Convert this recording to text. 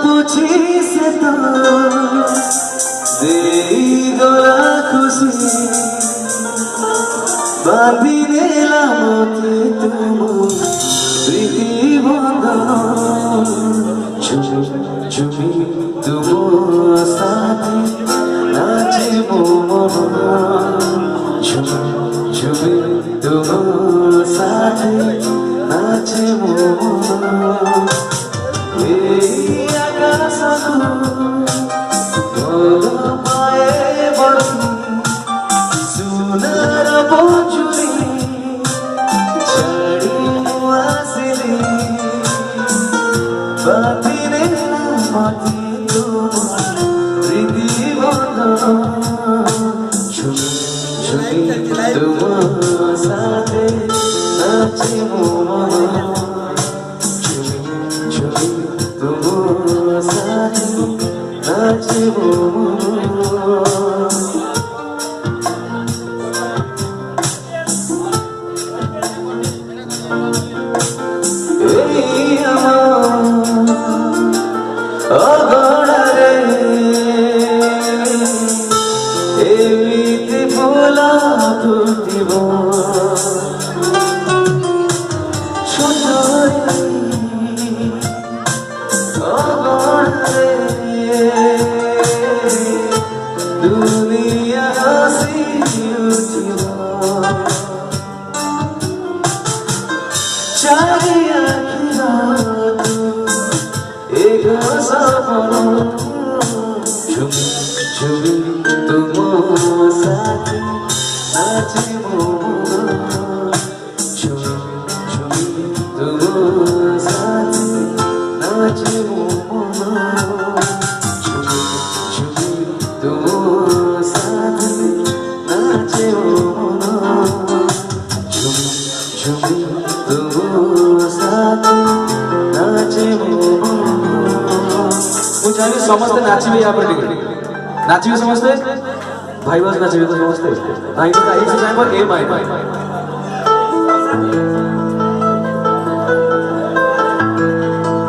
पुछी से तो दे गला खुशी बांधी नेला मोती तुम प्रीति बंधन चुमी तुम साथी नाचे मो मन चुमी तुम साथी नाचे मो मन समस्ते नाचिबे यहाँ पर नाचिबे समस्ते भाई बस नाचिबे तो समस्ते नहीं तो ए माई